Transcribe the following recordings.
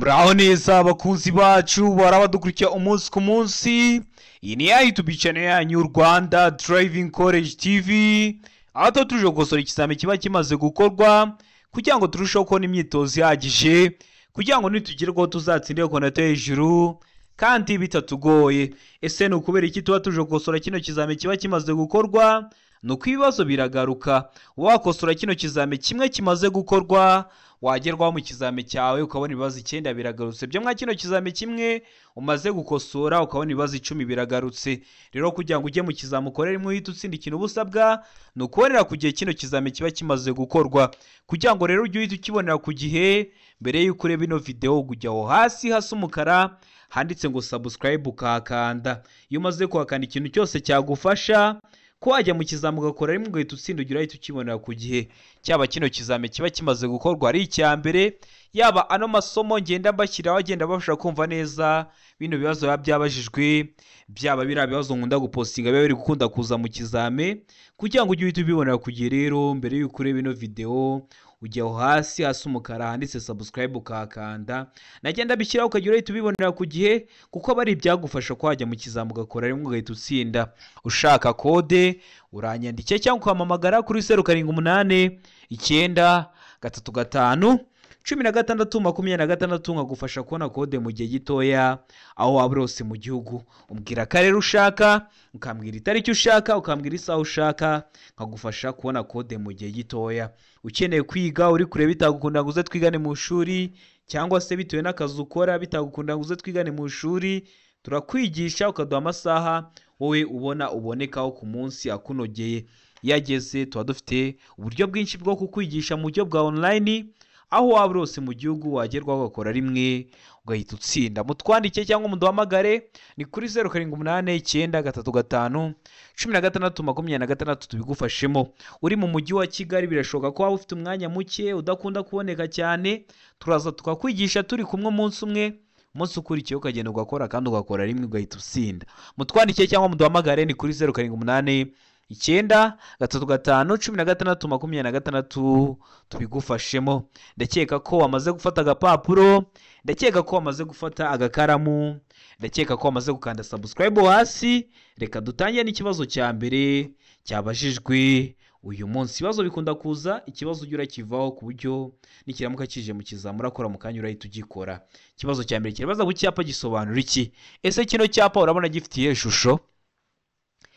Muraho neza abakunzi bacu barabadukurikira umunsi ku munsi. Iyi ni ya YouTube channel yanyu Rwanda Driving College TV. Aho tuje gukosora ikizame kiba kimaze gukorwa kugira ngo turusheho kubona imyitozo ihagije, kugira ngo nitugerwaho tuzatsindire konate hejuru kandi bitatugoye. Ese ni ukubera iki tuba tuje gukosora kino kizame kiba kimaze gukorwa? Nuko ibibazo biragaruka. Wakosora kino kizame kimwe kimaze gukorwa, wagerwaho mu kizame cyawe ukabona ibibazo 9 biragarutse. Byo mwa kino kizame kimwe umaze gukosora ukabona ibibazo 10 biragarutse. Rero kugira ngo ujye mu kizame ukorere imwe uhita utsinda ikintu ubusabwa, nukorera ku gihe kino kizame kiba kimaze gukorwa. Kugira ngo rero ujye uhita ukibonera ku gihe, mbere y'uko ureba ino video ujya aho hasi hasa umukara handitse ngo subscribe ukahakanda. Iyo umaze kuhakanda ikintu cyose cyagufasha ko wajya mu kizame ugakora rimwe ugahita utsinda ugira ahita ukibonera ku gihe. Cyaba kino kizame kiba kimaze gukorwa ari icya mbere, yaba ano masomo ngenda mbashyiraho agenda bafasha kumva neza bino bibazo biba byabajijwe, byaba biriya bibazo nkunda gupostinga biba biri gukunda kuza mu kizame, kugira ngo ujye uhita ubibonera ku gihe. Rero mbere y'uko ureba ino video ujya aho hasi hasi umukara handitse subscribe ukahakanda, nagenda bishyiraho ukagira uhita ubibonera ku gihe, kuko bari ibyagufasha ko wajya mu kizame ugakora rimwe ugahita utsinda. Ushaka kode uranyandikiye cyangwa ukamamagara kuri 0789 935 16 nkagufasha kubona kode mu gihe gitoya aho waba urose mu gihugu. Umbwira akarere ushaka, ukambwira itariki ushaka, ukambwira isaha ushaka, nkagufasha kubona kode mu gihe gitoya. Ukeneye kwiga uri kureba bitagukunda ngo uze twigane mu shuri, cyangwa se bitewe n'akazi ukora bitagukunda ngo uze twigane mu shuri, turakwigisha ukaduha amasaha wowe ubona ubonekaho ku munsi akunogeye. Yageze tuba dufite uburyo bwinshi bwo kukwigisha mu buryo bwa online, aho waba urose mu gihugu wagerwaho ugakora rimwe ugahita utsinda. Mutwandike cyangwa muduhamagare ni kuri 0789 935 tubigufashemo. Uri mu mujyi wa Kigali birashoboka ko waba ufite umwanya muke udakunda kuboneka cyane, turaza tukakwigisha turi kumwe umunsi umwe, umunsi ukurikiye ukagenda ugakora kandi ugakora rimwe ugahita utsinda. Mutwandike cyangwa muduhamagare ni kuri 0789 935 tubigufashemo. Ndakeka ko wamaze gufata agapapuro, ndakeka ko wamaze gufata agakaramu, ndakeka ko wamaze gukanda subscribe hasi. Reka dutangiye n'ikibazo cya mbere cyabajijwe uyu munsi. Ibibazo bikunda kuza, ikibazo ujya urakivaho ku buryo nikiramuka kije mu kizame urakora mu kanya urahita ugikora. Ikibazo cya mbere kirabaza ku cyapa gisobanura iki? Ese kino cyapa urabona gifitiye ishusho?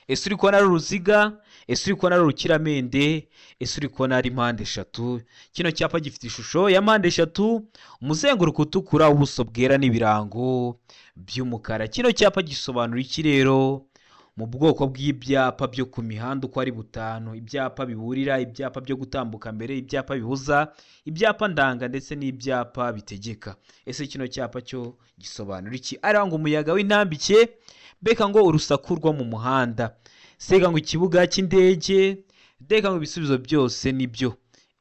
Ese uri kubona ari uruziga? Ese uri kubona ari urukiramende? Ese uri kubona ari mpande eshatu? Kino cyapa gifite ishusho ya mpande eshatu, umuzenguruko utukura, ubuso bwera n'ibirango by'umukara. Kino cyapa gisobanura iki rero? Mu bwoko bw'ibyapa byo ku mihanda uko ari butanu: ibyapa biburira, ibyapa byo gutambuka mbere, ibyapa bibuza, ibyapa ndanga ndetse n'ibyapa bitegeka. Ese kino cyapa cyo gisobanura iki? Aranga umuyaga w'intambike, beka ngo urusaku rwo mu muhanda, sega ngo ikibuga cy'indege, deka ngo ibisubizo byose nibyo.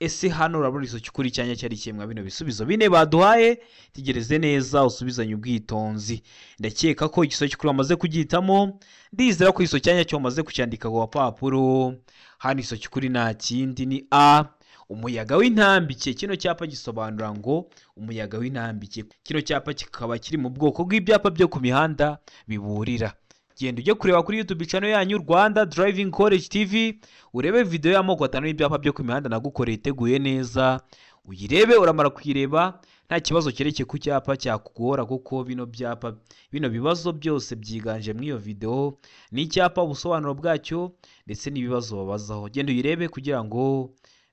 Ese hano urabona iso cyukuri cyanya cyari kimwe bino bisubizo bine baduhaye? Tigereze neza usubizanye ubwitonzi. Ndakeka ko igiso cyukuri wamaze kugitamo, ndizera ko iso cyanya cyo wamaze kucyandika ku papuro. Hano iso cyukuri nta kindi ni A, umuyaga w'intambike. Kino cyapa gisobanura ngo umuyaga w'intambike. Kino cyapa kikaba kiri mu bwoko bw'ibyapa byo ku mihanda biburira. Genda ujye kureba kuri YouTube channel yanyu Rwanda Driving College TV, urebe video y'amoko 5 y'ibyapa byo ku mihanda nagukoreye iteguye neza. Uyirebe, uramara kuyireba nta kibazo kereke ku cyapa cyakugora, kuko bino byapa bino bibazo byose byiganje muri iyo video. Ni icyapa ubusobanuro bwacyo ndetse n'ibibazo babazaho. Genda uyirebe kugira ngo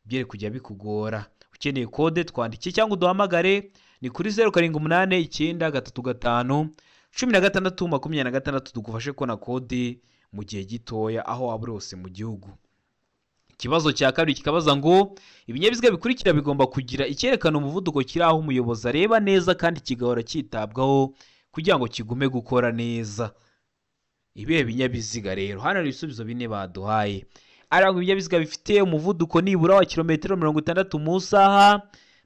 byere kujya bikugora. Ukeneye kode twandike cyangwa uduhamagare ni kuri 0789 935 tugufashe kubona kode mu gihe gitoya aho waba urose mu gihugu. Ikibazo cya kabiri kikabaza ngo ibinyabiziga bikurikira bigomba kugira icyerekana umuvuduko kiri aho umuyobozi areba neza kandi kigahora cyitabwaho kugira ngo kigume gukora neza. Ibihe binyabiziga rero? Hano ibisubizo bine baduhaye. Aranga ibinyabiziga bifite umuvuduko nibura wa kilometero 60 mu saha,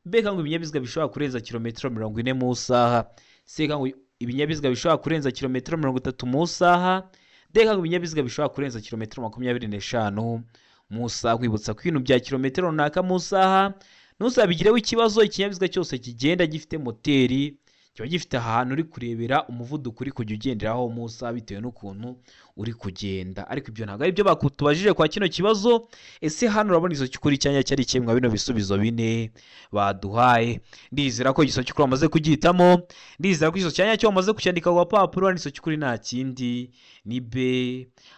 mbeka ngo ibinyabiziga bishobora kurenza kilometero 40 mu saha, seka ngo ibinyabiziga bishobora kurenza kilometero 30 mu saha, deka ngo ibinyabiziga bishobora kurenza kilometero 25 mu saha. Kwibutsa ko ibintu bya kilometero runaka mu saha ntuzabigireho ikibazo. Ikinyabiziga cyose kigenda gifite moteri kiba gifite ahantu uri kurebera umuvuduko uri kujya ugenderaho mu isaha bitewe n'ukuntu uri kugenda. Ariko ibyo ntabwo ari byo bakutubajije kwa kino kibazo. Ese hano urabona izo cy'ukuri cyanya cyari kimwe bino bisubizo bine baduhaye. Ndizera ko igiso cy'ukuri wamaze kugihitamo. Ndizera ko igiso cyanya cyo wamaze kucyandika ku papuro. N'iso cy'ukuri nta kindi ni B.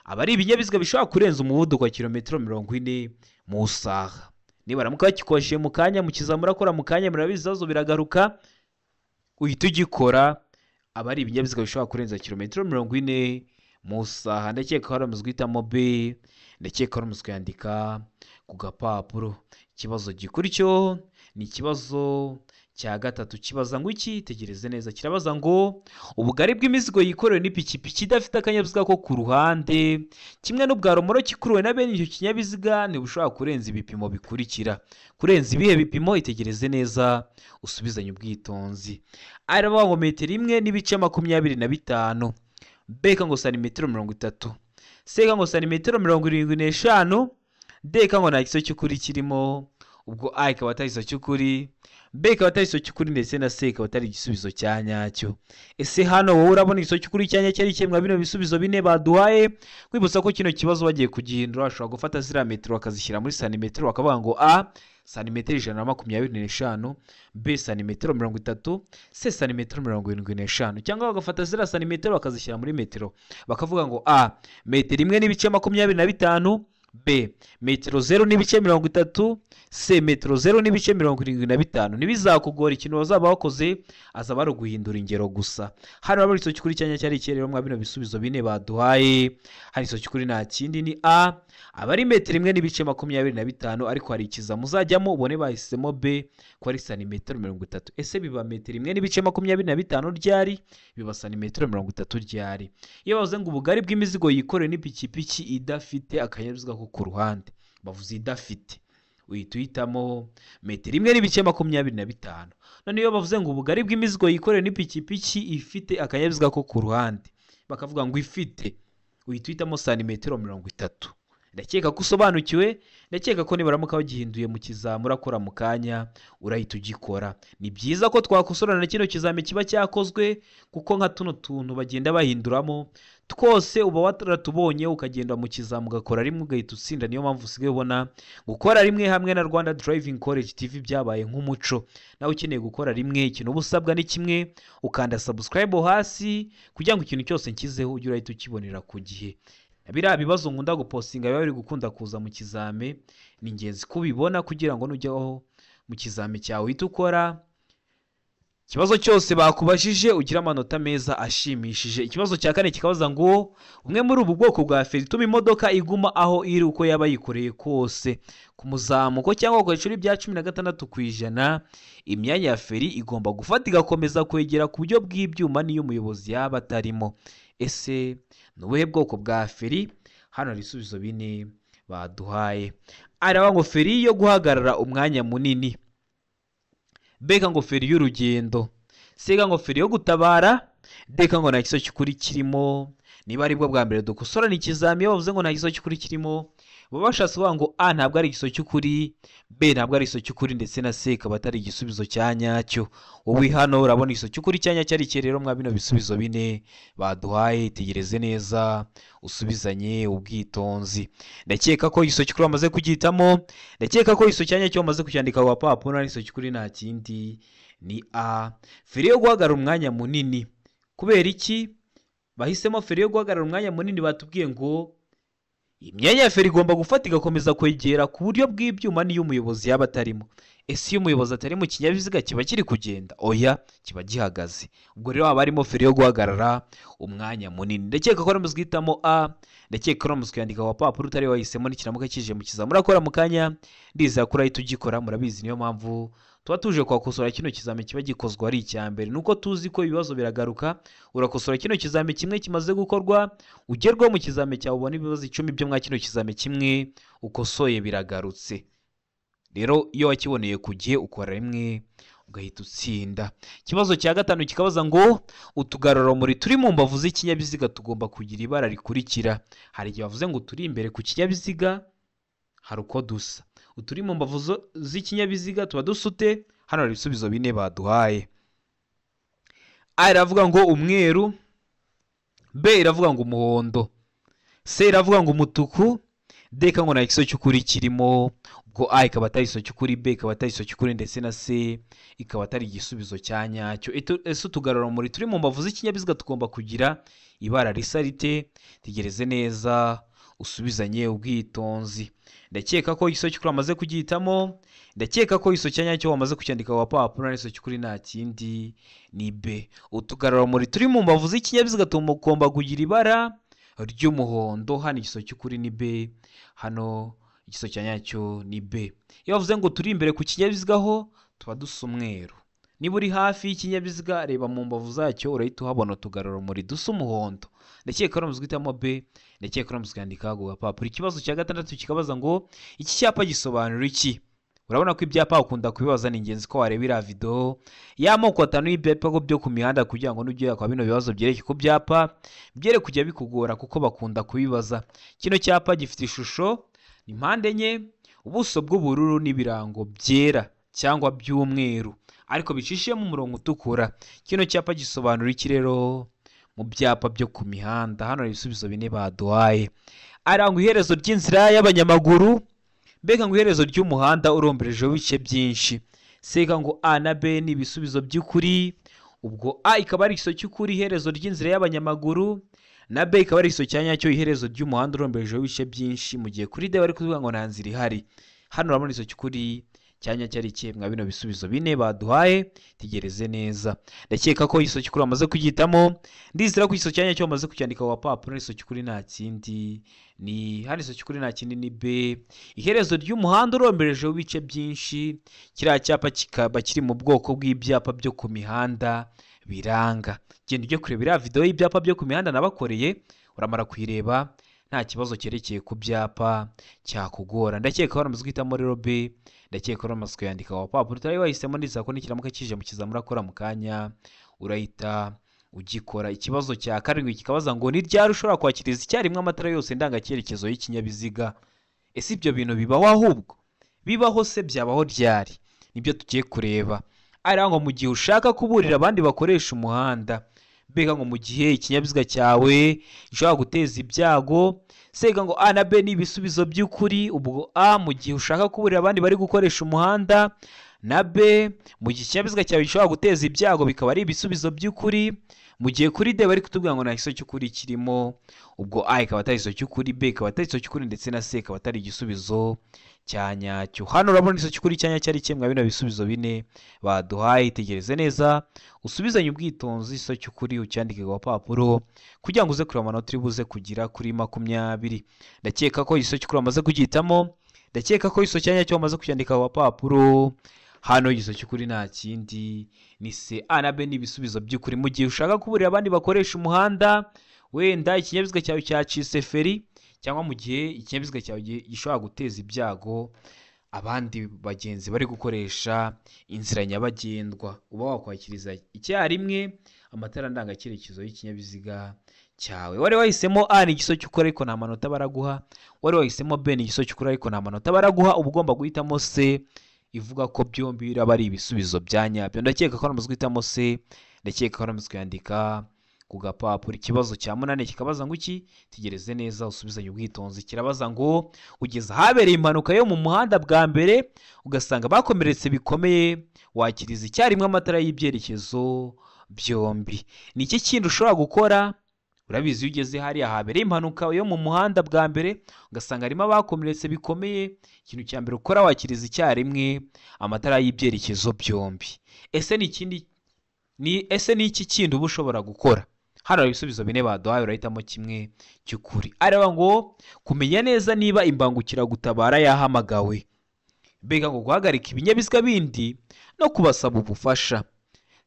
Aba ari ibinyabiziga bishobora kurenza umuvuduko wa kilometero 40 mu isaha. Niba ramuka bakikoshye mu kanya mukizamura akora mu kanya murabizazo biragaruka uhita ugikora. Aba ari ibinyabiziga bishobora kurenza kilometero 40 mu isaha. Ndakeka ko ramuzwe hitamo B. Ndakeka ramuzwe yandika ku gapapuro. Ikibazo gikurikyo ni ikibazo cya gatatu. Kibaza ngo iki? Tegereze neza. Kirabaza ngo ubugari bw'imizigo yikorewe n'ipikipiki idafite akanyabiziga ko ku ruhande kimwe n'ubwa romoro kikuruwe na bene icyo kinyabiziga ntibushobora kurenza ibipimo bikurikira. Kurenza ibihe bipimo? Itegereze neza usubizanye ubwitonzi. Aravuga ngo metero 1 n'ibice 25. B ngo santimetero 30. C ngo santimetero 75. D ngo nta giso cy'ukuri kirimo. Ubwo A ikaba atari igiso cy'ukuri, B ikaba atari igiso cy'ukuri ndetse na C ikaba atari igisubizo cya nyacyo. Ese hano wowe urabona igiso cy'ukuri cya nyacyo ari kimwe bino bisubizo bine baduhaye? Kwibutsa ko kino kibazo bagiye kugihindura ashobora gufata zira metero bakazishyira muri santimetero bakavuga ngo A santimetero 125, B santimetero 30, C santimetero 75, cyangwa bagafata zira santimetero bakazishyira muri metero bakavuga ngo A metero 1 n'ibice 25, B metero 0 n'ibice 30, C metero 0 n'ibice 75. Ntibizakugora ikintu bazaba bakoze azaba ari guhindura ingero gusa. Hano urabona iso cy'ukuri cyanya cyari cyerero mwa bino bisubizo bine baduhaye. Hari iso cy'ukuri nta kindi ni A. Aba ari metero 1 n'ibice 25, ariko hari ikiza muzajyamo ubone bahisemo B ko ari santimetero 30. Ese biba metero 1 n'ibice 25 ryari? Biba santimetero 30 ryari? Iyo bavuze ngo ubugari bw'imizigo yikorewe n'ipikipiki idafite akanyabiziga ko ku ruhande, bavuze idafite, uhita uhitamo metero 1 n'ibice 25. None iyo bavuze ngo ubugari bw'imizigo yikorewe n'ipikipiki ifite akanyabiziga ko ku ruhande, bakavuga ngo ifite, uhita uhitamo santimetero 30. Ndakeka ko usobanukiwe. Ndakeka ko nibaramuka bagihinduye mu kizamura akora mu kanya urahita ugikora. Ni byiza ko twakosorana na kino kizame kiba cyakozwe, kuko nka tuno tuntu bagenda bahinduramo twose uba waratubonye ukagenda mu kizamu ugakora rimwe ugahita utsinda. Niyo mpamvu usigaye ubona gukora rimwe hamwe na Rwanda Driving College TV byabaye nk'umuco. Nawe ukeneye gukora rimwe, ikintu ubusabwa ni kimwe, ukanda subscribe hasi kugira ngo ikintu cyose nkizeho ujye urahita ukibonera ku gihe. Biriya bibazo nkunda gupostinga biba biri gukunda kuza mu kizame, ni ingenzi kubibona kugira ngo nujyaho mu kizame cyawe uhita ukora ikibazo cyose bakubajije ugira amanota meza ashimishije. Ikibazo cya kane kikabaza ngo umwe muri ubu bwoko bwa feri ituma imodoka iguma aho iri uko yaba yikoreye kose ku muzamuko cyangwa ku icuri bya 16%, imyanya ya feri igomba gufata igakomeza kwegera ku buryo bw'ibyuma niyo umuyobozi yaba atarimo. Ese ni ubuhe bwoko bwa feri? Hano hari ibisubizo bine baduhaye. Aravuga ngo feri yo guhagarara umwanya munini, B ngo feri y'urugendo, C ngo feri yo gutabara, D ngo nta giso cy'ukuri kirimo. Niba ari bwo bwa mbere dukosorana ikizami bavuze ngo nta giso cy'ukuri kirimo, baba bashatse kuvuga ngo A ntabwo ari igiso cy'ukuri, B ntabwo ari igiso cy'ukuri ndetse na C ikaba atari igisubizo cya nyacyo. Wowe hano urabona igiso cy'ukuri cya nyacyo ari rero mwa bino bisubizo bine baduhaye. Tegereze neza usubizanye ubwitonzi. Ndakeka ko igiso cy'ukuri bamaze kugihitamo. Ndakeka ko igiso cya nyacyo bamaze kucyandika ku papuro. Igiso cy'ukuri nta kindi ni A, feri yo guhagarara umwanya munini. Kubera iki bahisemo feri yo guhagarara umwanya munini? Batubwiye ngo imyanya ya feri igomba gufata igakomeza kwegera ku buryo bw'ibyuma niyo umuyobozi yaba atarimo. Ese iyo umuyobozi atari mu kinyabiziga kiba kiri kugenda? Oya, kiba gihagaze. Ubwo rero haba harimo feri yo guhagarara umwanya munini. Ndakeka ko ramuzwe hitamo A. Ndakeka ko ramuzwe yandika ku papuro utari wahisemo n'ikiramuka kije mu kizamura akora mu kanya. Ndizera ko urahita ugikora. Murabizi niyo mpamvu tuba tuje kwakosora kino kizame kiba gikozwe ari icya mbere. Nuko tuzi ko ibibazo biragaruka, urakosora kino kizame kimwe kimaze gukorwa, ugerwaho mu kizame cyawe ubona ibibazo 10 byo mwa kino kizame kimwe ukosoye biragarutse. Rero iyo wakiboneye ku gihe ukora rimwe ugahita utsinda. Ikibazo cya gatanu kikabaza ngo utugarurarumuri turi mu mbavu z'ikinyabiziga tugomba kugira ibara rikurikira. Hari igihe bavuze ngo turi imbere ku kinyabiziga hari uko dusa, uturi mu mbavu z'ikinyabiziga tuba dusute. Hano hari ibisubizo bine baduhaye. A iravuga ngo umweru, B iravuga ngo umuhondo, C iravuga ngo umutuku, D ngo nta giso cy'ukuri kirimo. Ubwo A ikaba atari igiso cy'ukuri, B ikaba atari igiso cy'ukuri, ndetse na C ikaba atari igisubizo cya nyacyo. Ese utugarurarumuri turi mu mbavu z'ikinyabiziga tugomba kugira ibara risa rite? Tegereze neza usubizanye ubwitonzi. Ndakeka ko igiso cy'ukuri wamaze kugihitamo, ndakeka ko igiso cya nyacyo wamaze kucyandika ku papuro, n'igiso cy'ukuri nta kindi ni B. Utugarurarumuri turi mu mbavu z'ikinyabiziga tugomba kugira ibara ry'umuhondo. Hano igiso cy'ukuri ni B, hano igiso cya nyacyo ni B. Iyo bavuze ngo turi imbere ku kinyabiziga ho tuba dusa umweru. Niba uri hafi y'ikinyabiziga reba mu mbavu zacyo urahita uhabona utugarurarumuri dusa umuhondo. Ndakeka ko guhitamo B, ndakeka ko kwandika ku gapapuro. Ikibazo cya gatandatu kikabaza ngo iki cyapa gisobanura iki? Urabona ko ibyapa ukunda kubibaza, ni ingenzi ko wareba iriya video y'amoko atanu y'ibyapa byo ku mihanda kugira ngo nujya kwa bino bibazo byereke ku byapa byere kujya bikugora kuko bakunda kubibaza. Kino cyapa gifite ishusho ni mpande enye, ubuso bw'ubururu n'ibirango byera cyangwa by'umweru ariko bicishiyemo umurongo utukura. Kino cyapa gisobanura iki rero mu byapa byo ku mihanda? Hano hari ibisubizo bine baduhaye. Aranga iherezo ry'inzira y'abanyamaguru, B ngo iherezo ry'umuhanda uromberejeho ibice byinshi, C ngo A na B ni ibisubizo by'ukuri. Ubwo A ikaba ari igiso cy'ukuri, iherezo ry'inzira y'abanyamaguru, na B ikaba ari igiso cya nyacyo, iherezo ry'umuhanda uromberejeho ibice byinshi, mu gihe kuri D bari kuvuga ngo nta nzira ihari. Hano urabona igiso cy'ukuri cyanya cyari kimwe bino bisubizo bine baduhaye. Tegereze neza. Ndakeka ko igiso cy'ukuri wamaze kugihitamo, ndizera ko igiso cyanya cyo wamaze kucyandika ku papuro. Igiso cy'ukuri nta kindi ni hano, igiso cy'ukuri nta kindi ni B, iherezo ry'umuhanda uromberejeho ibice byinshi. Kiriya cyapa kikaba kiri mu bwoko bw'ibyapa byo ku mihanda biranga. Genda ujye kureba iriya video y'ibyapa byo ku mihanda nabakoreye, uramara kuyireba nta kibazo cyerekeye ku byapa cyakugora. Ndakeka ko wamaze guhitamo rero B, ndakeka ko wamaze kuyandika ku papuro. Utari wahisemo ndizera ko nikiramuka kije mu kizamura akora mu kanya urahita ugikora. Ikibazo cya karindwi kikabaza ngo ni ryari ushobora kwakiriza icyarimwe amatara yose ndangacyerekezo y'ikinyabiziga? Ese ibyo bintu bibaho? Ahubwo bibaho se byabaho ryari? Nibyo tugiye kureba. Arangwa mu gihe ushaka kuburira abandi bakoresha umuhanda, B ngo mu gihe ikinyabiziga cyawe gishobora guteza ibyago, C ngo A na B ni ibisubizo by'ukuri. Ubwo A mu gihe ushaka kuburira abandi bari gukoresha umuhanda, na B mu gihe ikinyabiziga cyawe gishobora guteza ibyago, bikaba ari ibisubizo by'ukuri. Mu gihe kuri D bari kutubwira ngo nta giso cy'ukuri kirimo. Ubwo A ikaba atari igiso cy'ukuri, B ikaba atari igiso cy'ukuri, ndetse na C ikaba atari igisubizo cya nyacyo. Hano urabona igiso cy'ukuri cya nyacyo ari kimwe bino bisubizo bine baduhaye. Tegereze neza usubizanye ubwitonzi igiso cy'ukuri ucyandike ku papuro kugira ngo uze kureba amanota uri buze kugira kuri 20. Ndakeka ko igiso cy'ukuri wamaze kugihitamo, ndakeka ko igiso cya nyacyo wamaze kucyandika ku papuro. Hano igiso cy'ukuri nta kindi ni C, A na B ni ibisubizo by'ukuri. Mu gihe ushaka kuburira abandi bakoresha umuhanda, wenda ikinyabiziga cyawe cyacitse feri, cyangwa mu gihe ikinyabiziga cyawe gishobora guteza ibyago abandi bagenzi bari gukoresha inzira nyabagendwa, uba wakwakiriza icyarimwe amatara ndangacyerekezo y'ikinyabiziga cyawe. Wari wahisemo A ni igiso cy'ukuri ariko nta manota baraguha, wari wahisemo B ni igiso cy'ukuri ariko nta manota baraguha. Uba ugomba guhitamo C ivuga ko byombi biraba ari ibisubizo bya nyabyo. Ndakeka ko wamaze guhitamo C, ndakeka ko wamaze kuyandika ku gapapuro. Ikibazo cya 8 kikabaza ngo iki? Tegereze neza usubizanye ubwitonzi. Kirabaza ngo ugeze ahabereye impanuka yo mu muhanda bwa mbere ugasanga bakomeretse bikomeye, wakiriza icyarimwe amatara y'ibyerekezo byombi. Ni iki kindi ushobora gukora? Urabizi iyo ugeze hariya habereye impanuka yo mu muhanda bwa mbere ugasanga harimo abakomeretse bikomeye, ikintu cya mbere ukora wakiriza icyarimwe amatara y'ibyerekezo byombi. Ese ni iki kindi uba ushobora gukora? Hano hari ibisubizo bine baduhaye, urahitamo kimwe cy'ukuri. Areba ngo kumenya neza niba imbangukiragutabara yahamagawe, B ngo guhagarika ibinyabiziga bindi no kubasaba ubufasha,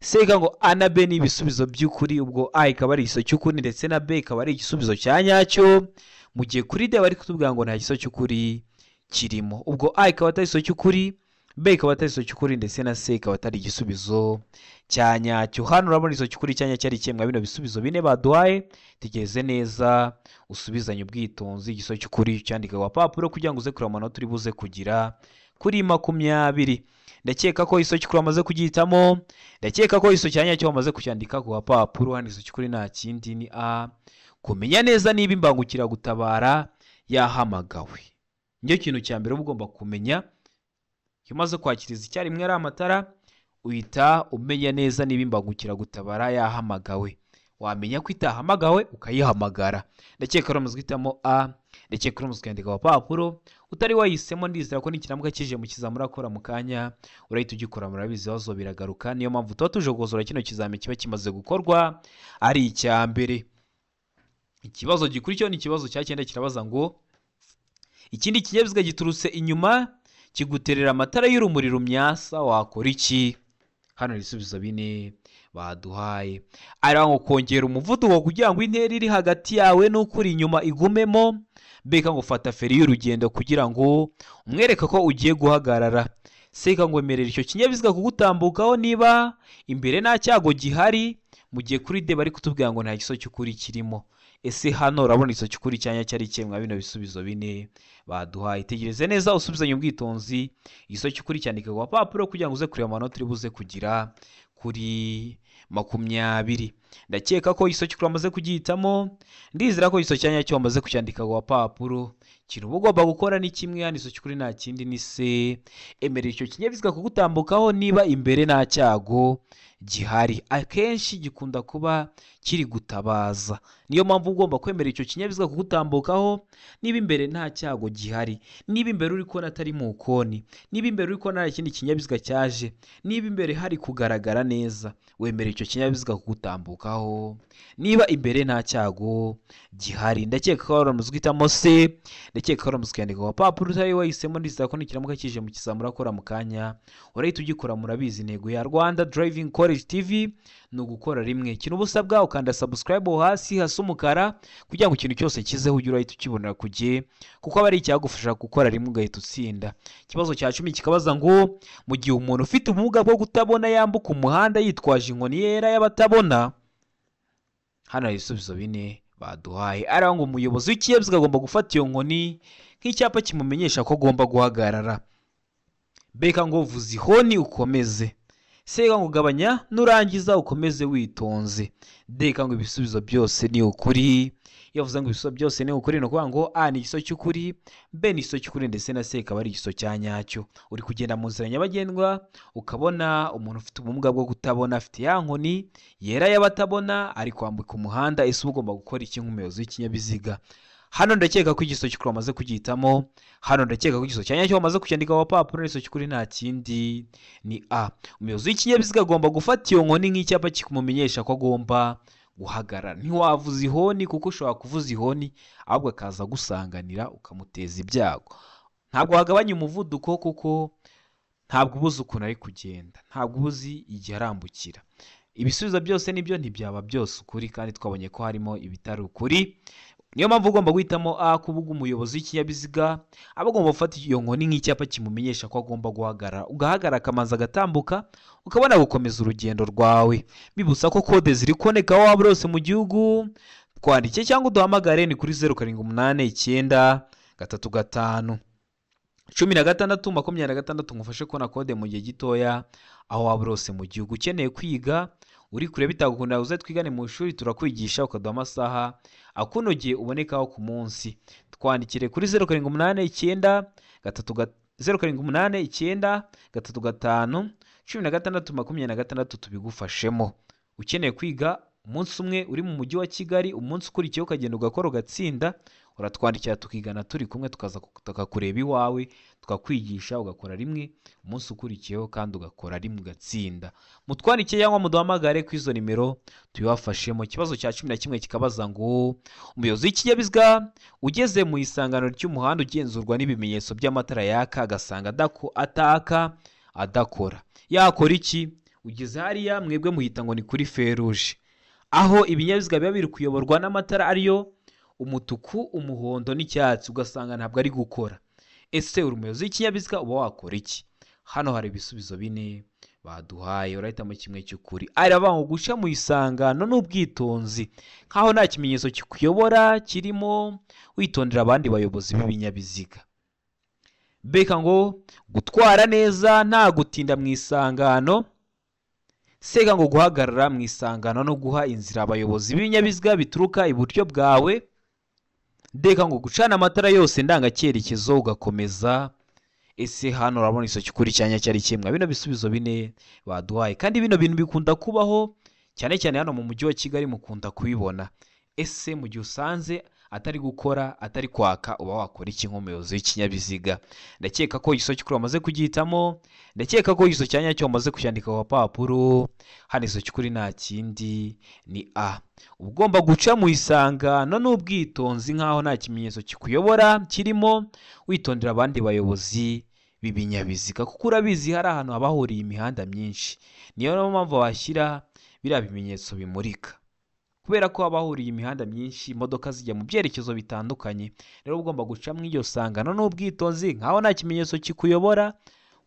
C ngo A na B ni ibisubizo by'ukuri. Ubwo A ikaba ari igiso cy'ukuri ndetse na B ikaba ari igisubizo cya nyacyo, mu gihe kuri D bari kutubwira ngo nta giso cy'ukuri kirimo. Ubwo A ikaba atari igiso cy'ukuri, B ikaba atari igiso cy'ukuri, ndetse na C ikaba atari igisubizo cya nyacyo. Hano urabona igiso cy'ukuri cya nyacyo ari kimwe bino bisubizo bine baduhaye. Tegereze neza usubizanye ubwitonzi igiso cy'ukuri cyandika ku papuro kugira ngo uze kureba amanota uri buze kugira kuri 20. ndakeka ko iso cy'ukuri wamaze kugihitamo, ndakeka ko iso cyanya cyo wamaze kucyandika ku gapapuro. Hano iso cy'ukuri nta kindi ni A, kumenya neza niba imbangukiragutabara yahamagawe. Nicyo kintu cya mbere uba ugomba kumenya. Iyo umaze kwakiriza icyarimwe ari amatara, uhita umenya neza niba imbangukiragutabara yahamagawe. Wamenya ko itahamagawe ukayihamagara. Ndakeka rero muzwitamo A, ndakeka rero muzwandika ku gapapuro. Utari wahisemo ndizera ko n'ikiramuka kije mu kizamura akora mu kanya urahita ugikora, murabizi aho biragaruka. Niyo mpamvu tuba tuje gukosora kino kizami kiba kimaze gukorwa ari icya mbere. Ikibazo gikurikiyeho ni ikibazo cya 9 kirabaza ngo ikindi kinyabiziga giturutse inyuma kiguterera amatara y'urumuri rumyasa, wakora iki? Hano ibisubizo bine baduhaye. Ari ngo kongera umuvuduko kugira ngo intera iri hagati yawe n'ukuri inyuma igumemo. Beka ngo fata feri y'urugendo kugira ngo umwereke ko ugiye guhagarara. Seka ngo emerera icyo kinyabiziga kugutambukaho niba imbere nta cyago gihari. Mu gihe kuri de bari kutubwira ngo nta giso cy'ukuri kirimo. Ese hano urabona iso cy'ukuri cyanya cyari kimwe bino bisubizo bine baduhaye. Tegereze neza usubizanye ubwitonzi. Iso cy'ukuri cyandika ku gapapuro kugira ngo uze kureba amanota uri buze kugira kuri 20. Ndakeka ko iso cy'ukuri amaze kugihitamo, ndizera ko iso cyanya cyo amaze kucyandika ku gapapuro. Kintu ugomba gukora ni kimwe, yani iso cy'ukuri nta kindi ni se, emerera icyo kinyabiziga kugutambukaho niba imbere nta cyago gihari. Akenshi gikunda kuba kiri gutabaza, niyo mpamvu ugomba kwemera icyo kinyabiziga kugutambukaho niba imbere nta cyago gihari, niba imbere uri kubona atari mu koni, niba imbere uri kubona nta kindi kinyabiziga cyaje, niba imbere hari kugaragara neza, wemera icyo kinyabiziga kugutambukaho niba imbere nta cyago gihari. Ndakeka ko waramuzwitamo se, ndakeka ko waramuzwandika ku gapapuro. Utari wahisemo ndizera ko n'ikiramuka kije mu kizamura akora mu kanya urahita ugikora. Murabizi intego ya Rwanda Driving College TV ni ugukora rimwe. Ikintu ubusabwa ukanda subscribe hasi hasa umukara kugira ngo ikintu cyose kizeho ujye urahita ukibonera ku gihe, kuko aba ari icyagufasha gukora rimwe ugahita utsinda. Ikibazo cya 10 kikabaza ngo mu gihe umuntu ufite ubumuga bwo kutabona yambuka umuhanda yitwaje inkoni yera y'abatabona. Hano hari ibisubizo bine baduhaye. Ari ngo umuyobozi w'ikinyabiziga agomba gufata iyo nkoni nk'icyapa kimumenyesha ko agomba guhagarara. Beka ngo vuza ihoni ukomeze. Seka ngo gabanya nurangiza ukomeze witonze. Deka ngo ibisubizo byose ni ukuri. Yavuze ngo ibisubizo byose ni ukuri, no kuvuga ngo A ni igiso cy'ukuri, B ni igiso cy'ukuri, ndetse na C akaba ari igiso cya nyacyo. Uri kugenda mu nzira nyabagendwa ukabona umuntu ufite ubumuga bwo kutabona afite ya nkoni yera y'abatabona ari kwambuka umuhanda. Ese ugomba gukora iki nk'umuyobozi w'ikinyabiziga? Hano ndakeka ko igiso cy'ukuri amaze kugihitamo. Hano ndakeka ko igiso cyanya cyo amaze kucyandika ku papuro. Igiso cy'ukuri nta kindi ni A. Umuyobozi w'ikinyabiziga agomba gufata iyo nkoni nk'icyapa kikumenyesha ko agomba guhagarara. Ntiwavuza ihoni kuko ushobora kuvuza ihoni ahubwo akaza gusanganira ukamuteza ibyago. Ntabwo wagabanya umuvuduko kuko ntabwo ubuze ukuntu ari kugenda, ntabwo ubuzi igihe arambukira. Ibisubizo byose nibyo ntibyaba byose ukuri, kandi twabonye ko harimo ibitari ukuri. Niyo mpamvu ugomba guhitamo A, kuvuga umuyobozi w'ikinyabiziga aba agomba gufata iyo nkoni nk'icyapa kimumenyesha ko agomba guhagarara. Ugahagarara akamanza agatambuka ukabona gukomeza urugendo rwawe. Bibutsa ko kode ziri kuboneka aho waba urose mu gihugu. Twandike cyangwa uduhamagare ni kuri 0789 35 16 26 ngufashe kubona kode mu gihe gitoya aho waba urose mu gihugu. Ukeneye kwiga uri kure bitagukunda uze twigane mu ishuri turakwigisha ukaduha amasaha akunogeye ubonekaho ku munsi. Twandikire kuri 0789 35 16 tubigufashemo. Ukeneye kwiga umunsi umwe uri mu mujyi wa Kigali, umunsi ukurikiyeho ukagenda ugakora ugatsinda, uratwandikira tukigana turi kumwe tukaza tukakureba iwawe tukakwigisha ugakora rimwe, umunsi ukurikiyeho kandi ugakora rimwe ugatsinda. Mutwandike cyangwa muduhamagare ku izo nimero tubibafashemo. Ikibazo cya 11 kikabaza ngo umuyobozi w'ikinyabiziga ugeze mu isangano ry'umuhanda ugenzurwa n'ibimenyetso by'amatara yaka agasanga adakora yakora iki? Ugeze hariya mwebwe muhita ngo ni kuri feruje, aho ibinyabiziga biba biri kuyoborwa n'amatara ariyo umutuku, umuhondo n'icyatsi, ugasanga ntabwo ari gukora. Ese uri umuyobozi w'ikinyabiziga uba wakora iki? Hano hari ibisubizo bine baduhaye, urahitamo kimwe cy'ukuri. Aravuga guca mu isangano n'ubwitonzi nkaho nta kimenyetso kikuyobora kirimo, witondera abandi bayobozi b'ibinyabiziga. beka ngo gutwara neza nta gutinda mu isangano, seka ngo guhagarara mu isangano no guha inzira abayobozi b'ibinyabiziga bituruka iburyo bwawe, deka ngo gucana amatara yose ndangacyerekezo ugakomeza. Ese hano urabona isoki kuri cyanya cyari kimwe bino bisubizo bine baduhaye, kandi bino bintu bikunda kubaho cyane cyane hano mu mujyi wa Kigali mukunda kubibona. Ese mu gihe usanze atari gukora atari kwaka uba wakora iki nk'umuyobozi w'ikinyabiziga? Ndakeka ko isoki kuri wamaze kugihitamo, ndakeka ko iso cyanya cyo wamaze kucyandika ku papuro. Hano isoki kuri nta kindi ni A. Ugomba guca mu isangano n'ubwitonzi nkaho nta kimenyetso kikuyobora kirimo, witondera abandi bayobozi b'ibinyabiziga kuko urabizi hari ahantu habahuriye imihanda myinshi, niyo mpamvu washyira biriya bimenyetso bimurika, kubera ko habahuriye imihanda myinshi imodoka zijya mu byerekezo bitandukanye. Rero ugomba guca mu iyo sangano n'ubwitonzi nkaho nta kimenyetso kikuyobora,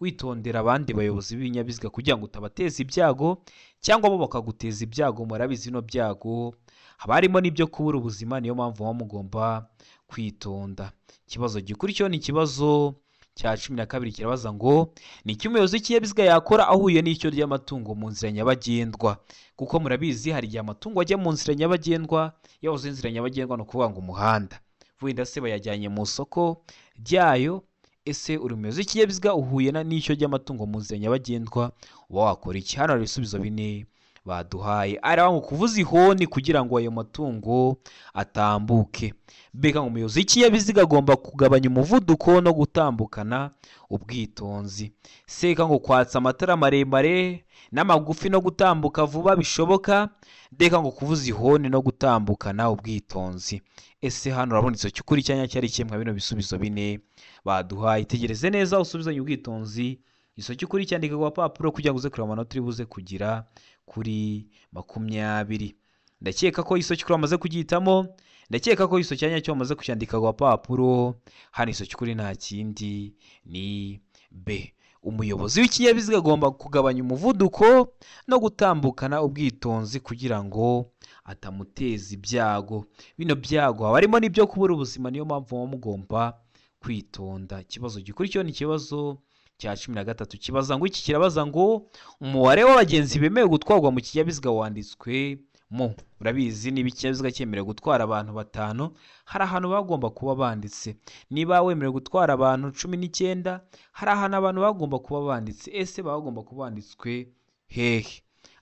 witondera abandi bayobozi b'ibinyabiziga kugira ngo utabateza ibyago cyangwa bo bakaguteza ibyago. Murabizi bino byago haba harimo n'ibyo kubura ubuzima, niyo mpamvu muba mugomba kwitonda. Ikibazo gikurikiyeho ni ikibazo cya 12 kirabaza ngo ni iki umuyobozi w'ikinyabiziga yakora ahuye n'icyo ry'amatungo mu nzira nyabagendwa? Kuko murabizi hari igihe amatungo ajya mu nzira nyabagendwa, yahoze inzira nyabagendwa no kuvuga ngo umuhanda, wenda se bayajyanye mu soko ryayo. Ese uri umuyobozi w'ikinyabiziga uhuye n'icyo ry'amatungo mu nzira nyabagendwa, uba wakora iki? Hano hari ibisubizo bine baduhaye. Araba ngo kuvuza ihoni kugira ngo ayo matungo atambuke. Beka ngo umuyobozi w'ikinyabiziga agomba kugabanya umuvuduko no gutambukana ubwitonzi. Seka ngo kwatsa amatara maremare n'amagufi no gutambuka vuba bishoboka. Deka ngo kuvuza ihoni no gutambukana ubwitonzi. Ese hano urabona isoki kuri cyanya cyari kimwe bino bisubizo bine baduhaye. Tegereze neza usubizanye ubwitonzi isoki kuri cyandika ku papuro kugira ngo uze kureba amanota uri buze kugira kuri 20. Ndakeka ko isoki kuri wamaze kugihitamo, ndakeka ko iso cyanya cyo wamaze kucyandika ku papuro. Hano isoki kuri nta kindi ni B. Umuyobozi w'ikinyabiziga agomba kugabanya umuvuduko no gutambukana ubwitonzi kugira ngo atamuteza ibyago. Bino byago haba harimo n'ibyo kubura ubuzima, niyo mpamvu muba mugomba kwitonda. Ikibazo gikurikiyeho ni ikibazo cya 13 kibaza ngo iki kirabaza ngo umubare w'abagenzi bemewe gutwarwa mu kinyabiziga wanditswe mo. Urabizi niba ikinyabiziga cyemerewe gutwara abantu 5, hari ahantu bagomba kuba banditse. Niba wemerewe gutwara abantu 19, hari ahantu abantu bagomba kuba banditse. Ese bagomba kuba banditswe hehe?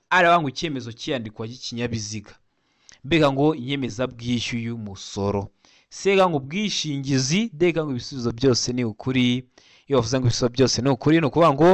Araba ngo icyemezo cyandikwa cy'ikinyabiziga, mbega ngo inyemeza bwishyu y'umusoro, sega ngo ubwishingizi. Deka ngo ibisubizo byose ni ukuri. Iyo bavuze ngo ibisubizo byose ni ukuri, no kuvuga ngo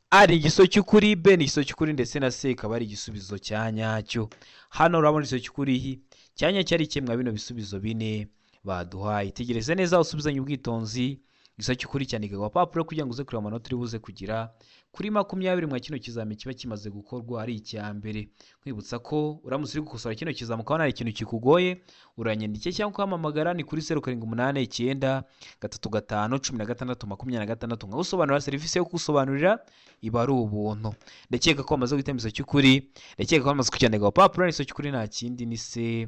ari igiso cy'ukuri, B ni igiso cy'ukuri, ndetse na C ikaba ari igisubizo cya nyacyo. Hano urabona igiso cy'ukuri cyanya cyari kimwe bino bisubizo bine baduhaye. Tegereze neza usubizanye ubwitonzi igiso cy'ukuri cyandika ku papuro kugira ngo uze kureba amanota uri buze kugira kuri 20 mwa kino kizami kiba kimaze gukorwa ari icya mbere. Kwibutsa ko uramutse uri gukosora kino kizami ukabona ari ikintu kikugoye, uranyandike cyangwa ukamamagara ni kuri 0789 35 16 26. Nkagusobanurira serivisi yo kugusobanurira iba ari ubuntu. Ndakeka ko amaze gutemeza cy'ukuri, ndakeka ko amaze kucyandika ku papuro n'iso cy'ukuri nta kindi ni C.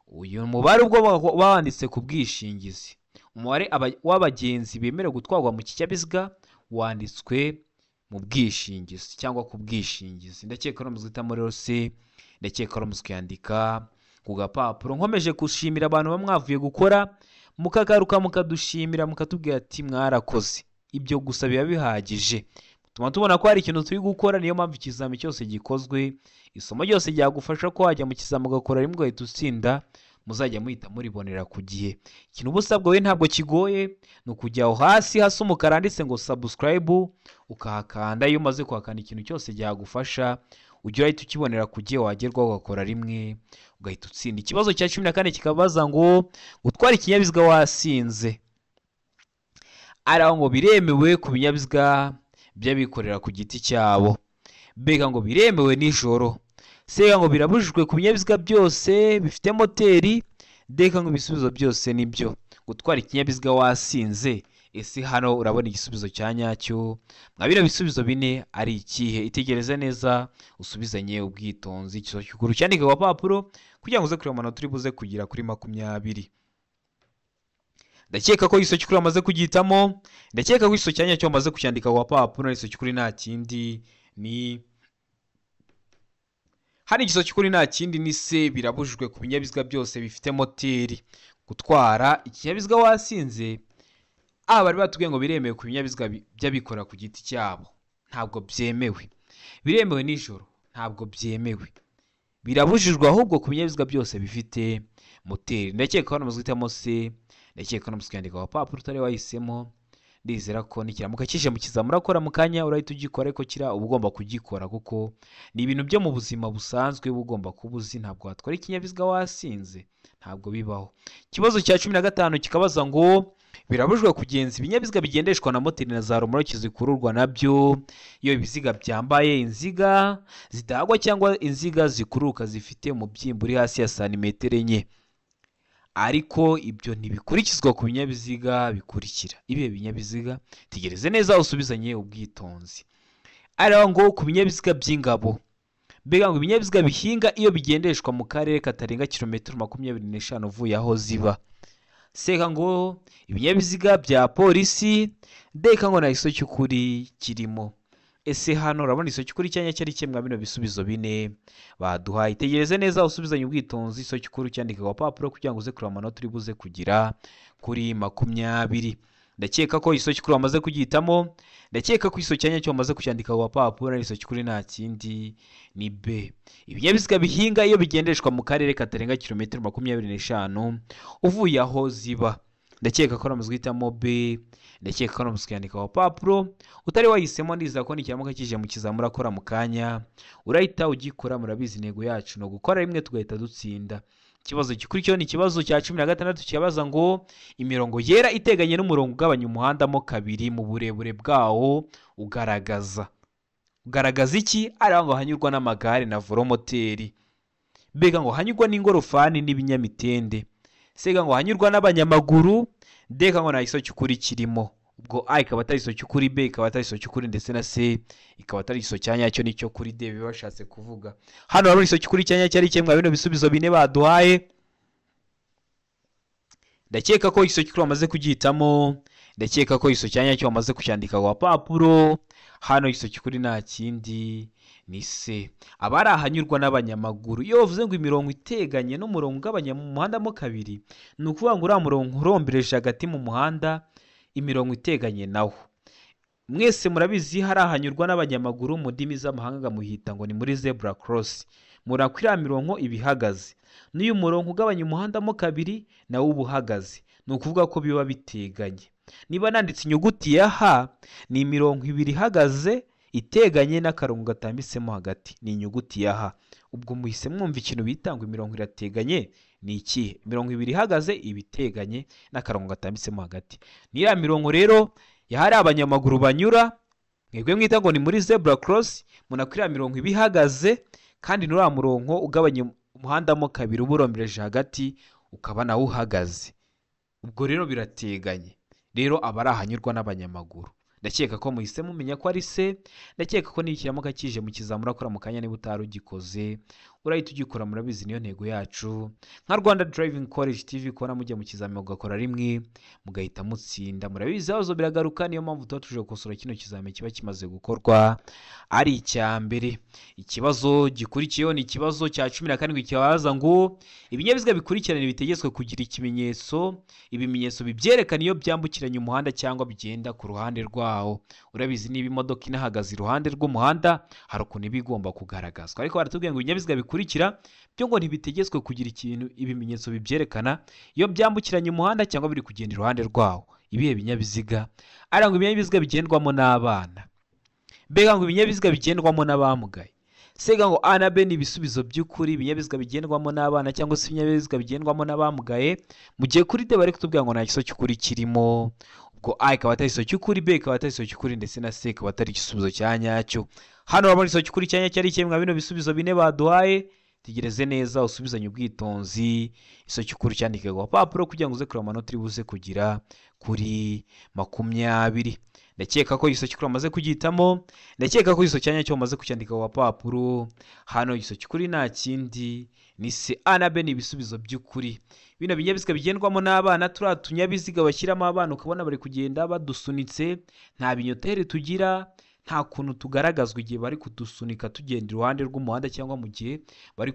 Uyu mubare ubwo banditse ku bwishingizi, umubare w'abagenzi bemerewe gutwarwa mu kinyabiziga wanditswe mu bwishingizi cyangwa ku bwishingizi. Ndakeka ko muzitamo rero C, ndakeka ko muzikandika ku gapapuro. Nkomeje gushimira abantu bamwavuye gukora mukagaruka mukadushimira mukatubwira ati mwarakoze. Ibyo gusa biba bihagije, tuma tubona ko hari ikintu turi gukora. Niyo mpamvu ikizami cyose gikozwe, isomo ryose ryagufasha ko wajya mu kizami ugakora rimwe ugahita utsinda, muzajya muhita muribonera ku gihe. Ikintu ubusabwa we ntabwo kigoye, ni ukujya aho hasi hasi umukara handitse ngo subscribe ukahakanda. Iyo umaze kuhakanda ikintu cyose cyagufasha ujya uhita ukibonera ku gihe, wagerwaho ugakora rimwe ugahita utsinda. Ikibazo cya 14 kikabaza ngo gutwara ikinyabiziga wasinze. Araho ngo biremewe ku binyabiziga by'abikorera ku giti cyabo. Bega ngo biremewe nijoro. Sega ngo birabujijwe ku binyabiziga byose bifite moteri. Deka ngo ibisubizo byose nibyo. Gutwara ikinyabiziga wasinze. Ese hano urabona igisubizo cya nyacyo mwabira bisubizo bine ari ikihe? Itegereze neza usubizanye ubwitonzi. Ikibazo cy'ukuri cyandika ku papuro kugira ngo uze kureba amanota uri buze kugira kuri 20. ndakeka ko igiso cy'ukuri wamaze kugihitamo, ndakeka ko igiso cyanya cyo wamaze kucyandika ku gapapuro. Igiso cy'ukuri nta kindi ni hano, igiso cy'ukuri nta kindi ni se. Birabujijwe ku binyabiziga byose bifite moteri gutwara ikinyabiziga wasinze. Bari batubwiye ngo biremewe ku binyabiziga by'abikora ku giti cyabo, ntabwo byemewe. Biremewe nijoro, ntabwo byemewe. Birabujijwe ahubwo ku binyabiziga byose bifite moteri. Ndakeka hano muzwitamo se, ndakeka hano muzwandika ku gapapuro utari wahisemo. Ndizera ko nikiramuka kije mu kizamura akora mu kanya urahita ugikora, ariko kira uba ugomba kugikora kuko ni ibintu byo mu buzima busanzwe uba ugomba kuba uzi. Ntabwo watwara ikinyabiziga wasinze, ntabwo bibaho. Ikibazo cya 15 kikabaza ngo birabujijwe kugenza ibinyabiziga bigendeshwa na moteri na za romoroki zikururwa nabyo iyo ibiziga byambaye inziga zidagwa cyangwa inziga zikururuka zifite umubyimba uri hasi ya santimetero 4. Ariko ibyo ntibikurikizwa ku binyabiziga bikurikira. Ibihe binyabiziga? Tegereze neza usubizanye ubwitonzi. Araho ngo ku binyabiziga by'ingabo, mbega ngo ibinyabiziga bihinga iyo bigendeshwa mu karere katarenga kilometero 25 uvuye aho ziba. Seka ngo ibinyabiziga bya polisi, ndeka ngo na igiso cy'ukuri kirimo. Ese hano urabona igiso cy'ukuri cyanya cyari kimwe bino bisubizo bine baduhaye. Tegereze neza usubizanye ubwitonzi. Igiso cy'ukuri cyandika ku gapapuro kugira ngo uze kureba amanota uri buze kugira kuri 20. Ndakeka ko igiso cy'ukuri wamaze kugihitamo, ndakeka ko igiso cyanya cyo wamaze kucyandika ku gapapuro. Igiso cy'ukuri nta kindi ni B. Ibinyabiziga bihinga iyo bigendeshwa mu karere katarenga kilometero 25 uvuye aho ziba. Ndakeka ko namuzwitamo B, ndakeka ko namuzwandika ku gapapuro utari wahisemo. Ndiza ko nikiramuka kije mu kizamura akora mu kanya urahita ugikora. Murabizi intego yacu no gukora rimwe tugahita dutsinda. Ikibazo gikurikiyeho ni ikibazo cya 16 kibaza ngo imirongo yera iteganye n'umurongo ugabanya umuhanda mo kabiri mu burebure bwawo ugaragaza iki? Araho ngo hanyurwa n'amagare na volomoteri. Mbega ngo hanyurwa n'ingorofani n'ibinyamitende. Sega ngo hanyurwa n'abanyamaguru. Ndeka ngo na igiso cy'ukuri kirimo. Ubwo A ikaba atari igiso cy'ukuri, B ikaba atari igiso cy'ukuri, ndetse na C ikaba atari igiso cyanya cyo nicyo kuri D bibashatse kuvuga. Hano harimo igiso cy'ukuri cyanya cyari kimwe bino bisubizo bine baduhaye. Ndakeka ko igiso cy'ukuri wamaze kugihitamo, ndakeka ko igiso cyanya cyo wamaze kucyandika ku gapapuro. Hano igiso cy'ukuri nta kindi ni C. Abari ahanyurwa n'abanyamaguru. Iyo bavuze ngo imirongo iteganye n'umurongo ugabanya mu muhanda mo kabiri, ni ukuvuga ngo uriya murongo urombereje hagati mu muhanda, imirongo iteganye nawo. Mwese murabizi hari ahanyurwa n'abanyamaguru mu ndimi z'amahanga muhita ngo ni muri zebra cross. Murakwira mirongo ibihagaze. N'uyu murongo ugabanya umuhanda mo kabiri nawo ubuhagaze. Ni ukuvuga ko biba biteganye. Niba nanditse inyuguti ya H, ni imirongo ibiri ihagaze iteganye n'akarongo gatambitsemo hagati, ni inyuguti ya H. Ubwo muhise mwumva ikintu bita ngo imirongo irateganye ni iki? Imirongo ibiri ihagaze ibiteganye n'akarongo gatambitsemo hagati. Niya mirongo rero yahari abanyamaguru banyura, mwebwe mwita ngo ni muri zebra cross. Munakwira mirongo ibihagaze kandi nura murongo ugabanya umuhanda mo kabiri uburombereje hagati ukaba nawo uhagaze. Ubwo rero birateganye. Rero abari ahanyurwa n'abanyamaguru. Ndakeka ko muhise mumenya ko ari C. Ndakeka ko nikiramuka kije mu kizamura akora mu kanya niba utarugikoze urahita ugikora. Murabizi niyo ntego yacu nka Rwanda Driving College TV, kubona mujya mu kizamini mugakora rimwe mugahita mutsinda. Murabizi aho biragaruka, niyo mpamvu tuba tuje gukosora kino kizamini kiba kimaze gukorwa ari icya mbere. Ikibazo gikurikiyeho ni ikibazo cya 17 kibaza ngo ibinyabiziga bikurikirana bitegetswe kugira ikimenyetso, ibimenyetso bibyerekana iyo byambukiranya umuhanda cyangwa bigenda ku ruhande rwawo. Urabizi niba imodoka inahagaze iruhande rw'umuhanda hari ukuntu iba igomba kugaragazwa, ariko baratubwiye ngo ibinyabiziga bikurikira byo ngo ntibitegetswe kugira ikintu ibimenyetso bibyerekana iyo byambukiranya umuhanda cyangwa biri kugenda iruhande rwawo. Ibihe binyabiziga? Aranga ibinyabiziga bigendwamo n'abana. Mbega ngo ibinyabiziga bigendwamo n'abamugaye. Sega ngo A na B ni ibisubizo by'ukuri. Ibinyabiziga bigendwamo n'abana cyangwa se ibinyabiziga bigendwamo n'abamugaye. Mu gihe kuri D bari kutubwira ngo nta giso cy'ukuri kirimo. Ubwo A ikaba atari igiso cy'ukuri, B ikaba atari igiso cy'ukuri, ndetse na C ikaba atari igisubizo cya nyacyo. Hano urabona igiso cy'ukuri cyanya cyari kimwe bino bisubizo bine baduhaye. tegereze neza usubizanye ubwitonzi iso cy'ukuri cyandike ku papuro kugira ngo uze kureba amanota uri buze kugira kuri 20. ndakeka ko iso cy'ukuri amaze kugitamo, ndakeka ko iso cyanya cyo amaze kucyandika ku papuro. Hano iso cy'ukuri nta kindi ni C A na B ni ibisubizo by'ukuri. Bino binyabiziga bigendwamo n'abana, turiya tunyabiziga bashyiramo abana ukabona bari kugenda badusunitse, nta binyoteri tugira, nta kuntu tugaragazwa igihe bari kudusunika tugenda iruhande rw'umuhanda cyangwa mu gihe bari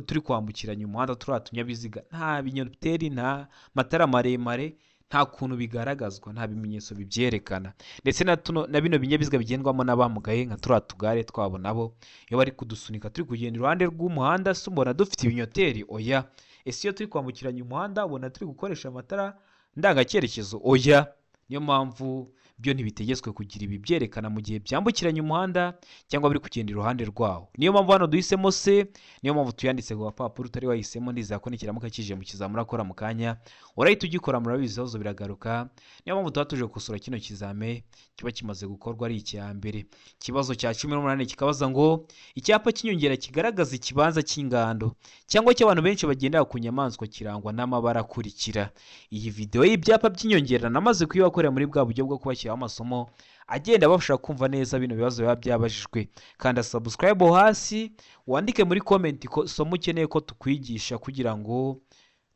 turi kwambukiranya umuhanda. Turiya tunyabiziga nta binyoteri, nta matara maremare, nta kuntu bigaragazwa, nta bimenyetso bibyerekana. Ndetse na bino binyabiziga bigendwamo n'abamugaye nka turiya tugare twabo, nabo iyo bari kudusunika turi kugenda iruhande rw'umuhanda, se mbona dufite ibinyoteri? Oya. Ese iyo turi kwambukiranya umuhanda ubona turi gukoresha amatara ndangacyerekezo? Oya. Niyo mpamvu byo ntibitegetswe kugira ibi byerekana mu gihe byambukiranya umuhanda cyangwa biri kugenda iruhande rwawo. Niyo mpamvu hano duhisemo C, niyo mpamvu tuyanditse ku papuro. Utari wahisemo ndizera ko nikiramuka kije mu kizamura akora mu kanya urahita ugikora, murabizi ibibazo biragaruka. Niyo mpamvu tuba tuje gukosora kino kizame kiba kimaze gukorwa ari icya mbere. Ikibazo cya 18 kikabaza ngo icyapa cy'inyongera kigaragaza ikibanza cy'ingando cyangwa cy'abantu benshi bagendera ku nyamaswa kirangwa n'amabara akurikira. Iyi video y'ibyapa by'inyongera namaze kuyibakorera muri bwa buryo bwo kubashyiraho amasomo agenda bafasha kumva neza bino bibazo biba byabajijwe. Kanda subscribe hasi, wandike muri comment ko somo ukeneye ko tukwigisha kugira ngo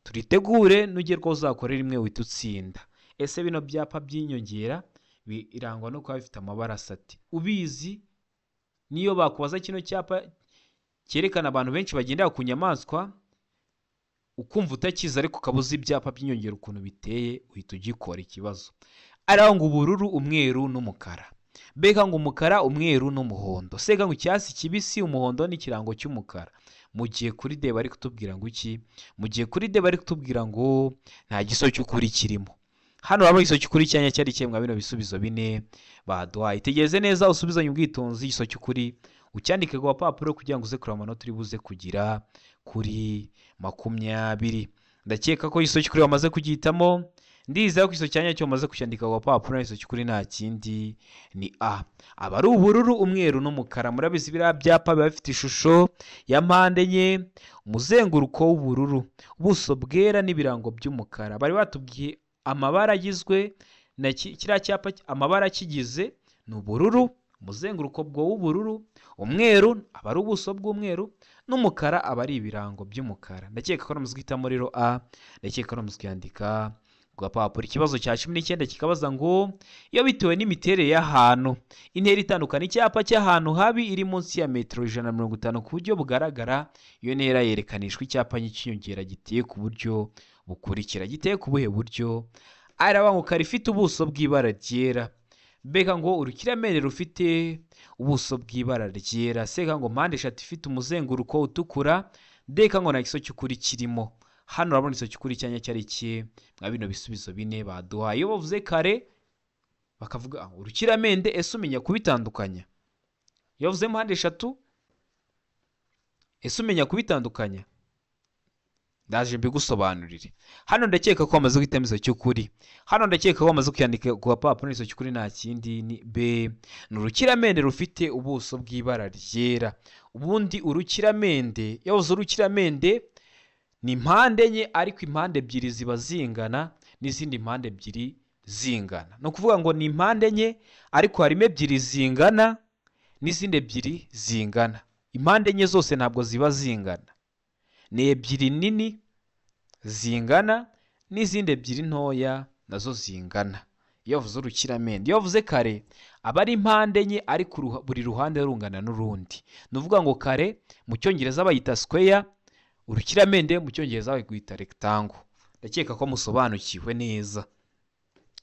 turitegure nugerwa uzakorera imwe uhita utsinda. Ese bino byapa by'inyongera birangwa no kuba bifite amabara asati? Ubizi? Niyo bakubaza kino cyapa cyerekana abantu benshi bagendera ku nyamaswa ukumva utakiza ariko kabuza ibyapa by'inyongera ukuntu biteye, uhita ugikora ikibazo. Araho ngo ubururu, umweru n'umukara. Beka ngo umukara, umweru n'umuhondo. Sega ngo icyatsi kibisi, umuhondo n'ikirango cy'umukara. Mu gihe kuri D bari kutubwira ngo iki? Mu gihe kuri D bari kutubwira ngo nta giso cy'ukuri kirimo. Hano rabo iso cy'ukuri cyanya cyari cyemwa bino bisubizo bine baduhaye. Tegereze neza usubizanye ubwitonzi iso cy'ukuri ucyandike ku papuro kugira ngo uze kureba amanota uri buze kugira kuri 20. Ndakeka ko iso cy'ukuri wamaze kugihitamo, ndizera ko iso cyanya cyo maze kucyandika ku papuro. Iso cy'ukuri nta kindi ni A. Aba ari ubururu, umweru n'umukara. Murabizi biriya byapa biba bifite ishusho ya mpande enye, umuzenguruko w'ubururu, ubuso bwera n'ibirango by'umukara. Bari batubwiye amabara agizwe na kiriya cyapa, amabara akigize ni ubururu, umuzenguruko w'ubururu, umweru aba ari ubuso bw'umweru, n'umukara aba ari ibirango by'umukara. Ndakeka ko namaze guhitamo rero A, ndakeka ko namaze kuyandika ku papuro. Ikibazo cya 19 kikabaza ngo iyo bitewe n'imiterere y'ahantu intera itandukana icyapa cy'ahantu habi iri munsi ya metero 150 ku buryo bugaragara, iyo ntera yerekanishwa icyapa cy'inyongera giteye ku buryo bukurikira. Giteye ku buhe buryo? Araba ngo karifite ubuso bw'ibara ryera. Beka ngo urukiramende rufite ubuso bw'ibara ryera. Seka ngo mpande eshatu ifite umuzenguruko utukura. Deka ngo nta giso cy'ukuri kirimo. Hano urabona iso cy'ukuri cyanya cyari iki mwa bino bisubizo bine baduhaye. Iyo bavuze kare bakavuga urukiramende, ese umenya kubitandukanya? Iyo bavuze mpande eshatu ese umenya kubitandukanya? Ndaje mbigusobanurire. Hano ndakeka ko wamaze guhitamo iso cy'ukuri. Hano ndakeka ko wamaze kuyandika ku papuro. Iso cy'ukuri nta kindi ni B. Ni urukiramende rufite ubuso bw'ibara ryera. Ubundi urukiramende, yavuze urukiramende ni impande enye ariko impande ebyiri ziba zingana n'izindi impande ebyiri zingana. No kuvuga ngo ni impande enye ariko harimo ebyiri zingana n'izindi ebyiri zingana. Impande enye zose ntabwo ziba zingana, ni ebyiri nini zingana n'izindi ebyiri ntoya nazo zingana. Iyo bavuze urukiramende, iyo bavuze kare aba ari impande enye ariko buri ruhande rungana n'urundi. Ni uvuga ngo kare mu cyongereza bayita square, urukiramende mu cyongereza bayita rectangle. Ndakeka ko musobanukiwe neza.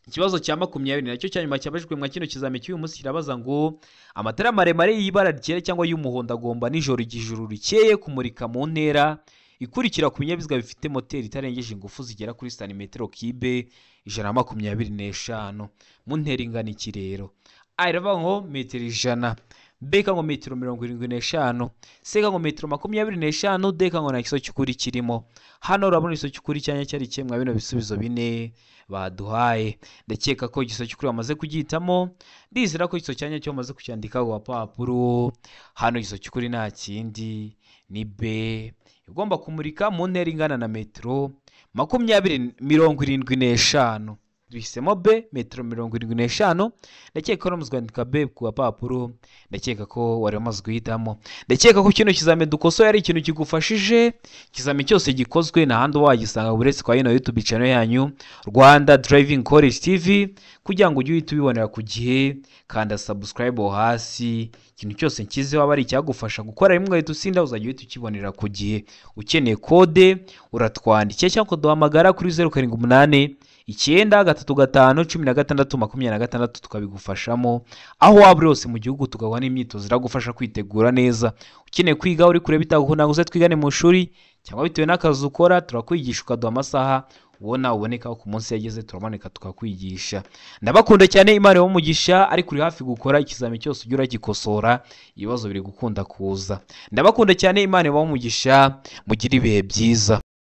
Ikibazo cya 20 nacyo cyanyuma cyabajwe mwa kino kizame cy'uyu munsi kirabaza ngo amatara maremare y'ibara ryera cyangwa y'umuhondo agomba nijoro igijuru rikeye kumurika mu ntera ikurikira ku binyabiziga bifite moteri itarengeje ingufu zigera kuri santimetero kibe 125 mu ntera ingana iki rero? Aravuga ngo metero 100. Beka ngo metero 75. Seka ngo metero 25. Deka ngo nta giso cy'ukuri kirimo. Hano urabona iso cy'ukuri cyanya cyari cyemwa bino bisubizo bine baduhaye. Ndakeka ko igiso cy'ukuri bamaze kugihitamo, ndizera ko iso cyanya cyo bamaze kucyandika ku papuro. Hano igiso cy'ukuri nta kindi ni B igomba kumurika mu ntera ingana na metero 75. Duhisemo B metero 75. Ndakeka ko muzwandika B ku gapapuro. Ndakeka ko wari wamaze guhitamo. Ndakeka ko kino kizame dukosoye ari ikintu kigufashije. Kizame cyose gikozwe na handi wagisanga buretse kwa ino YouTube channel yanyu Rwanda Driving College TV, kugira ngo ujye uhita ubibonera ku gihe. Kanda subscribe hasi. Ikintu cyose nkize waba ari cyagufasha gukora rimwe uhita usinda, uzajya uhita ukibonera ku gihe. Ukeneye kode uratwandikiye cyangwa duhamagara kuri 078 935 tukabigufashamo aho waba uri hose mu gihugu, tugawa n'imyitozo iragufasha kwitegura neza. Ukeneye kwiga uri kure bitagukunda ngo uze twigane mu shuri cyangwa bitewe n'akazi ukora, turakwigisha ukaduha amasaha uboneka ku munsi yageze, turamanika tukakwigisha. Ndabakunda cyane, Imana y'umugisha, ariko uri hafi gukora ikizami cyose ujye uragikosora, ibibazo biri gukunda kuza. Ndabakunda cyane, Imana y'umugisha, mugire ibihe byiza.